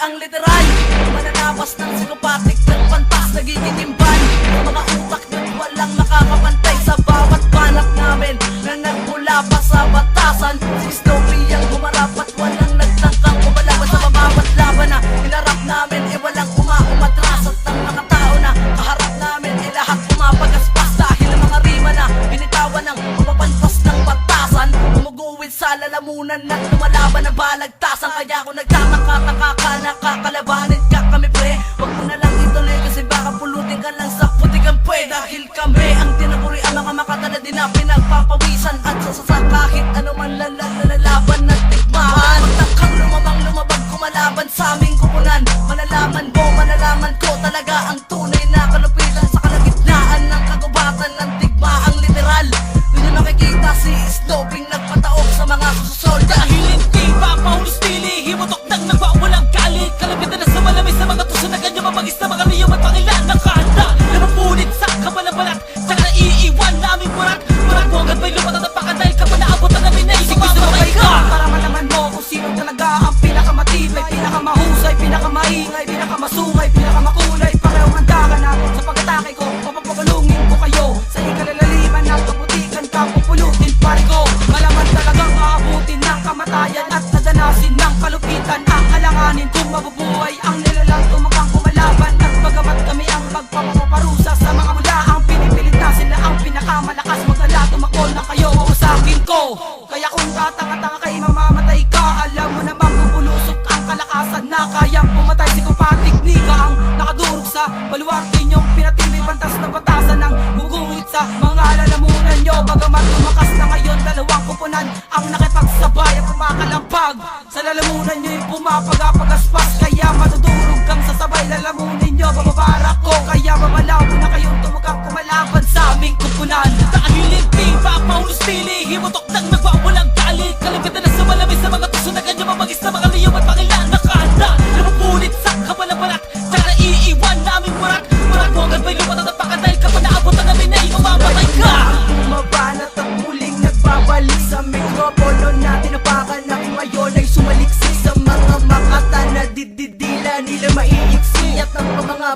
ang literal. Mananabas ng psikopatik ng pantas, nagiging imban. Mga utak na walang makakapantay sa bawat banat namin na nagmula pa sa batasan. Si Snoopy ang humarap at walang nagtangkang kumalaban sa bawat laban na hinarap namin. Walang umatras at ang mga tao na kaharap namin lahat pumapagaspas dahil ang mga rima na binitawan ng mapapantas ng batasan. Umuguwid sa lalamunan at lumalaban ng balagtasan. Kaya ako nagtataka-taka ka, nakakalabanin ka kami pre. Huwag mo na lang ituloy kasi baka pulutin ka lang sa putigang pwe. Dahil kami ang tinaguri ang mga makatala din na pinagpapawisan at sasasa kahit ano man lalaban at tigmaan. Magtakang lumabag kumalaban sa aming kupunan. Malalaman ko talaga ang tunay na kalupitan sa kalagitnaan ng kagubatan ng tigmaang literal. Doon nyo makikita si Snoopy nagpataok sa mga susol. Dahil hindi pa mahulustili, himutok ng nagwawalang galit. Kalabitan na sa malamig sa mga tuso na ganyan mabagis na mga liyong at pangilan. Nakahanda na mapunit sa kabalabalat, tsaka naiiwan naming murat. Murat mo agad may lumatang na paka dahil ka pa naabot na namin na isip mamatay ka. Para malaman mo kung sino talaga ang pinakamatibay, pinakamahusay, pinakamaingay, pinakamasungay, pinakamakulay. Parehong handa ka na sa pag-atake ko, papapagulungin ko kayo sa ikalalaliman ng kaputikan ka, pupulutin pare ko. Malaman talagang aabutin ng kamatayan at nadanasin ng kalupitan. Ang alanganin kung mabubuhay ang nilalang tumakang kumalaban. At bagamat kami ang magpapaparusa sa mga mula, ang pinipilit na sila ang pinakamalakas. Magdala tumakbo na kayo sa akin ko. Kaya kung tatanga-tanga kay mamamatay ka, alam mo namang bubulusok ang kalakasan na kayang pumatay. Psikopatik nika ang nakadurog sa baluarte niyong pinatibay pantas na batasan ng guguhit sa mga lalamunan nyo. Bagamat lumakas na ngayon dalawang kupunan ang nakipagsabay at kumakalampag sa lalamunan nyo yung pumapagapagaspas. Kaya matudurog kang sasabay lalamunin nyo, bababarak ko. Kaya mamalabo na kayong tumagang kumalaban sa aming kupunan. Dahil hindi pa mahulustili, himutok ng nagwawalang galit. Kalabitan na sa malamig sa mga tuso na ganyan mabagis na mga liyong at pangilan. Nakahanda na mapunit sa kabalabalat, tsaka naiiwan naming murat. Murat mo agad may lumatang na paka dahil ka pa naabot na namin na mamamatay ka. Bumabanat at muling nagbabalik sa mikropono na tinapakan na ngayon ay sumaliksi sa mga makata na dididila nila maiiksi. At ang mga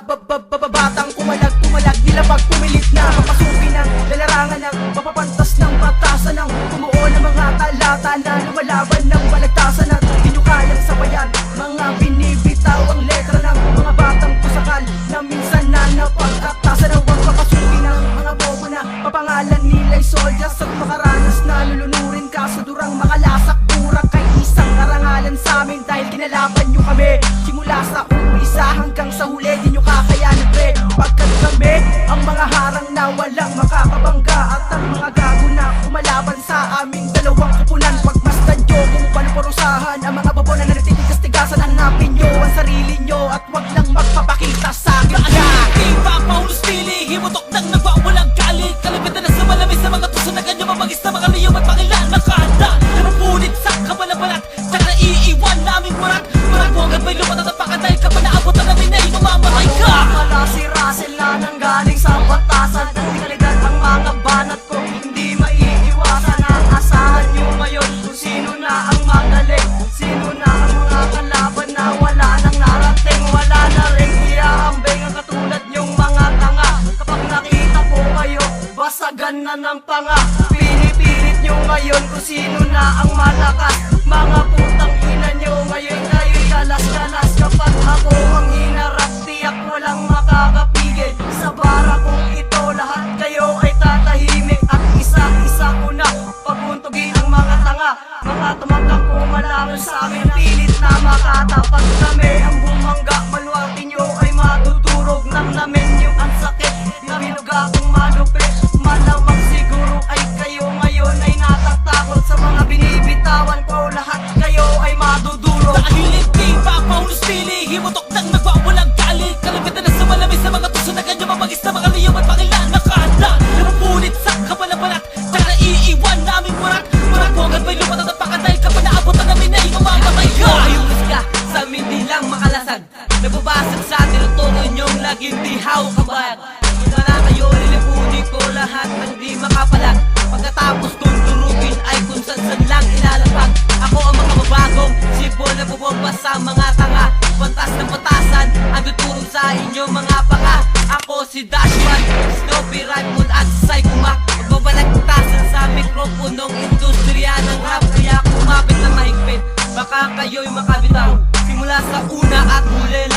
babatang kumalag nila pag pumilit na papasukin ng lalarangan ng mapapantas ng batasan ng tumuo ng mga talata na lumalaban ng balagtasan at di nyo kayang sabayan. Mga binibitaw ang letra ng mga batang kusakal na minsan na napagkatasan ng huwag papasukin ng mga bobo na papangalan nila'y soldiers at makaranas na lulunurin ka sa durang makalasak burak kay isang karangalan sa amin dahil kinalaban nyo kami simula sa umpisa hanggang sa huli. Di nyo kakayanin pre pagkat kami ang mga harang na walang makakabangga at ang mga gago na kumalaban sa aming dalawang kupunan. Pagmasdan nyo kung panuparusahan ang mga babo na nanatitigas-tigasan. Hanapin nyo ang sarili nyo at wag lang magpapakita sa akin. Hindi pa mahulustili, himutok ng nagwawalang galit. Kalabitan na sa malamig sa mga tuso na ganyan mabagis na mga liyong at pangilan. Nakahanda na mapunit sa kabalabalat, tsaka naiiwan naming murat. Murat mo agad may lumatang na paka dahil ka pa naabot na namin na mamamatay ka. Wala si Russell na nanggaling sa batasan at tinalidad ang mga banat ko. Hindi maiiwasan ang asahan nyo ngayon kung sino na ang magaling, sino na ang mga kalaban na wala nang narating. Wala na rin iaambing ang katulad nyong mga tanga. Kapag nakita ko kayo, basagan na ng panga. Pinipilit nyo ngayon kung sino na ang malakas. Mga putang ina nyo ngayon kayo'y kalas-kalas. Kapag ako ang hinarap, tiyak walang makakapigil. Sa bara kong ito, lahat kayo ay tatahimik. At isa-isa ko na pabuntugin ang mga tanga. Mga tumakang kumalaban sa amin, pilit na makatapat kami. Ang bumangga, maluwati nyo ay madudurog ng namin yung ang sakit na binuga kong malupit. Malamang siguro ay kayo ngayon ay natatakot sa mga binibitawan ko. Lahat kayo ay madudurog. Dahil hindi pa mahulustili, himutok ng nagwawalang galit. Kalabitan na sa malamig sa mga tuso na ganyan mabagis na mga liyong at pangilan. Nakahanda na mapunit sa kabalabalat, tsaka naiiwan naming murat. Murat mo agad may lumatang na paka dahil ka pa naabot na namin na mamamatay ka. Ayos ka sa amin di lang makalasag, nababasag sa tinutukoy nyong laging dihaw kabayag. Kung na kayo, lilipunin ko lahat ng di makapalag. Pagkatapos kong durugin ay kung saan lang ilalapag. Ako ang mga babagong sipon na bubomba sa mga tanga. Pantas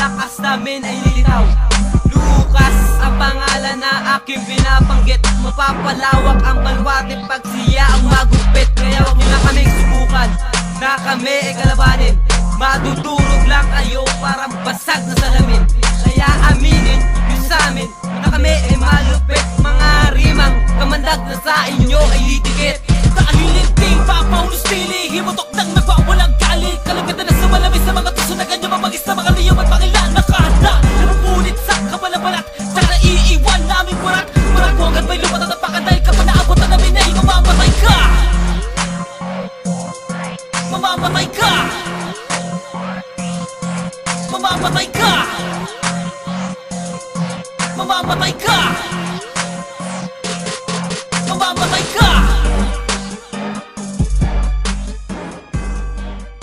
lakas namin ay lilitaw. Lucas ang pangalan na aking binabanggit. Mapapalawak ang balwate pag siya ang magupit. Kaya wag niyo na kaming subukan, na kami ay kalabanin. Madudurog lang kayo parang basag na salamin. Kaya aminin niyo sa amin na kami ay malupit. Mga rimang kamandag na sa inyo ay litikit. Dahil hindi papaulos pili, himutok ng nagwawalang galit. Kalagatan na sa malamig sa mga tuso na ganyan mamagis na mga liyong at pangilan. Nakahanda, napupunit sa kabalabalat, tsaka naiiwan namin murat. Murat mo agad may lumatan at baka dahil ka pa naabot na namin ay mamamatay ka. Mamamatay ka. Mamamatay ka. Mamamatay ka.